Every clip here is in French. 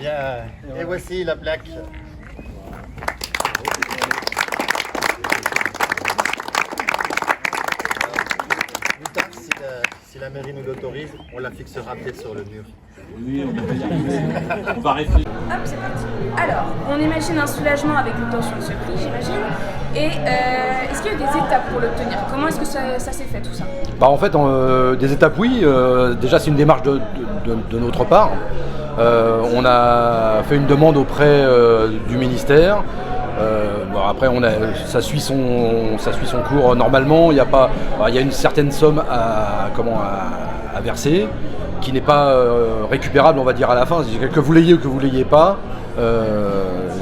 Bien, et voici la plaque. Plus tard, si la mairie nous l'autorise, on la fixera peut-être sur le mur. Oui, on va réfléchir. Hop, c'est parti. Alors, on imagine un soulagement avec l'obtention de ce prix, j'imagine. Et est-ce qu'il y a des étapes pour l'obtenir? Comment est-ce que ça s'est fait tout ça? En fait, des étapes, oui. Déjà, c'est une démarche de notre part. On a fait une demande auprès du ministère. Après, ça suit son cours normalement. Il y a une certaine somme à verser, qui n'est pas récupérable, on va dire, à la fin. Que vous l'ayez ou que vous l'ayez pas,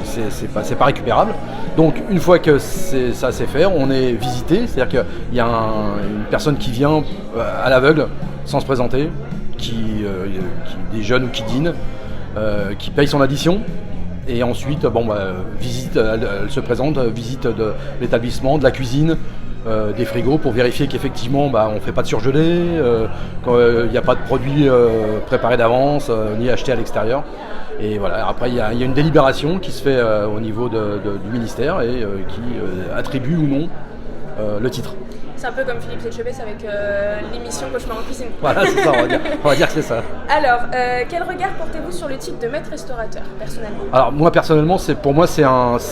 c'est pas récupérable. Donc une fois que ça c'est fait, on est visité, c'est-à-dire qu'il y a une personne qui vient à l'aveugle sans se présenter, des jeunes ou qui dînent, qui paye son addition. Et ensuite, visite, elle se présente, visite de l'établissement, de la cuisine, des frigos pour vérifier qu'effectivement on ne fait pas de surgelé, qu'il n'y a pas de produits préparés d'avance, ni achetés à l'extérieur. Et voilà, après il y a une délibération qui se fait au niveau du ministère et qui attribue ou non le titre. C'est un peu comme Philippe Séchebès avec l'émission Cauchemar en cuisine. Voilà, c'est ça, on va dire que c'est ça. Alors, quel regard portez-vous sur le titre de maître restaurateur, personnellement? Alors moi personnellement, pour moi c'est la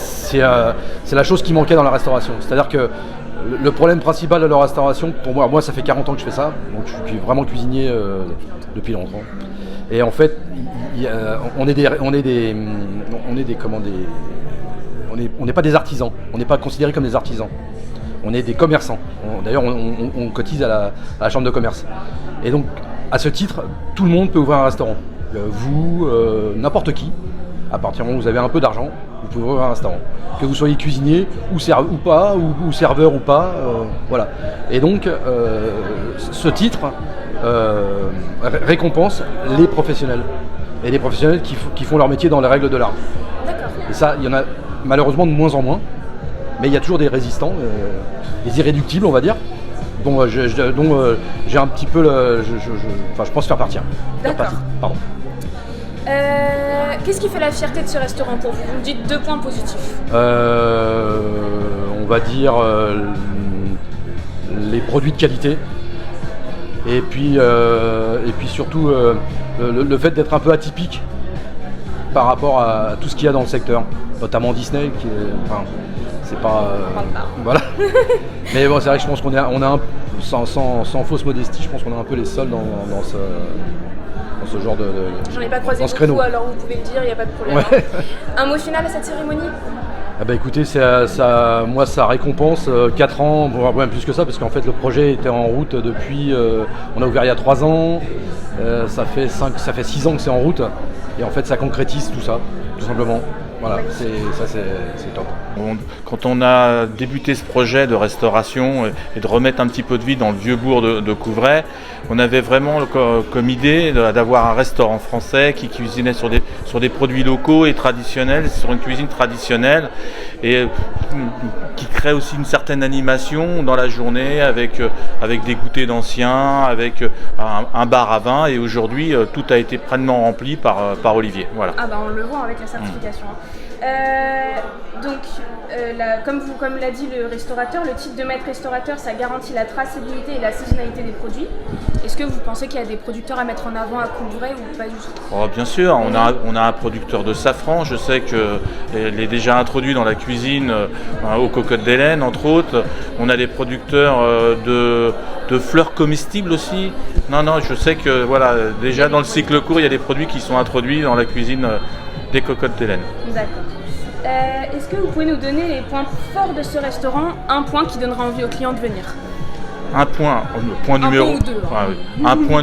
chose qui manquait dans la restauration. C'est-à-dire que le problème principal de la restauration, pour moi ça fait 40 ans que je fais ça, donc je suis vraiment cuisinier depuis longtemps. Et en fait, on n'est pas des artisans, on n'est pas considérés comme des artisans. On est des commerçants. D'ailleurs, on cotise à la chambre de commerce. Et donc, à ce titre, tout le monde peut ouvrir un restaurant. Vous, n'importe qui, à partir du moment où vous avez un peu d'argent, vous pouvez ouvrir un restaurant. Que vous soyez cuisinier ou serveur ou pas, voilà. Et donc, ce titre récompense les professionnels. Et les professionnels qui font leur métier dans les règles de l'art. D'accord. Et ça, il y en a malheureusement de moins en moins. Mais il y a toujours des résistants, des irréductibles, on va dire, dont j'ai un petit peu je pense faire partie. D'accord. Pardon. Qu'est-ce qui fait la fierté de ce restaurant pour vous? Vous me dites 2 points positifs. On va dire les produits de qualité. Et puis surtout le fait d'être un peu atypique par rapport à tout ce qu'il y a dans le secteur, notamment Disney, qui est, c'est pas. Voilà. Mais bon, c'est vrai que je pense qu'on a sans fausse modestie, je pense qu'on est un peu les seuls dans ce genre de. J'en ai pas croisé dans ce beaucoup, créneau. alors vous pouvez le dire, il n'y a pas de problème. Ouais. Un mot final à cette cérémonie? Écoutez, moi ça récompense 4 ans, voire même plus que ça, parce qu'en fait le projet était en route depuis. On a ouvert il y a 3 ans, ça fait 6 ans que c'est en route, et en fait ça concrétise tout ça, tout simplement. Voilà, c'est top. Quand on a débuté ce projet de restauration et de remettre un petit peu de vie dans le vieux bourg de Couvray, on avait vraiment comme idée d'avoir un restaurant français qui cuisinait sur des produits locaux et traditionnels, sur une cuisine traditionnelle, et qui crée aussi une certaine animation dans la journée avec des goûters d'anciens, avec un bar à vin, et aujourd'hui tout a été pleinement rempli par Olivier. Voilà. On le voit avec la certification. Comme l'a dit le restaurateur, le titre de maître restaurateur, ça garantit la traçabilité et la saisonnalité des produits. Est-ce que vous pensez qu'il y a des producteurs à mettre en avant à Couvray ou pas du tout? Bien sûr, on a un producteur de safran, je sais qu'il est déjà introduit dans la cuisine aux cocottes d'Hélène, entre autres. On a des producteurs de fleurs comestibles aussi. Non, je sais que voilà, déjà dans le cycle court, il y a des produits qui sont introduits dans la cuisine des cocottes d'Hélène. D'accord. Est-ce que vous pouvez nous donner les points forts de ce restaurant, un point qui donnera envie aux clients de venir? Un point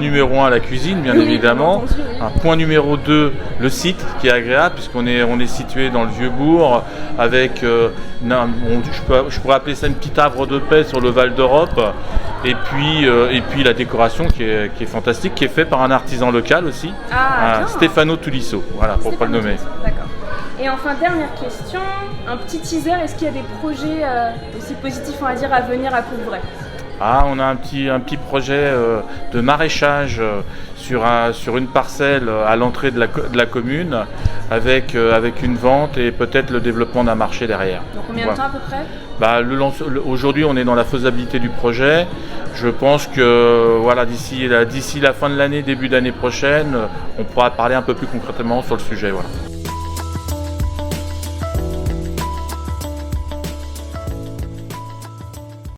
numéro 1, la cuisine, bien évidemment. Entendu, oui. Un point numéro 2, le site qui est agréable, puisqu'on est situé dans le Vieux-Bourg, avec, je pourrais appeler ça une petite havre de paix sur le Val d'Europe. Et puis la décoration qui est fantastique, qui est faite par un artisan local aussi, Stefano Tulisso, voilà, pour ne pas le nommer. D'accord. Et enfin, dernière question, un petit teaser, est-ce qu'il y a des projets aussi positifs, on va dire, à venir à Couvray? On a un petit projet de maraîchage sur une parcelle à l'entrée de la commune, avec une vente et peut-être le développement d'un marché derrière. Dans combien de temps à peu près? Aujourd'hui, on est dans la faisabilité du projet. Je pense que voilà, d'ici la fin de l'année, début d'année prochaine, on pourra parler un peu plus concrètement sur le sujet. Voilà.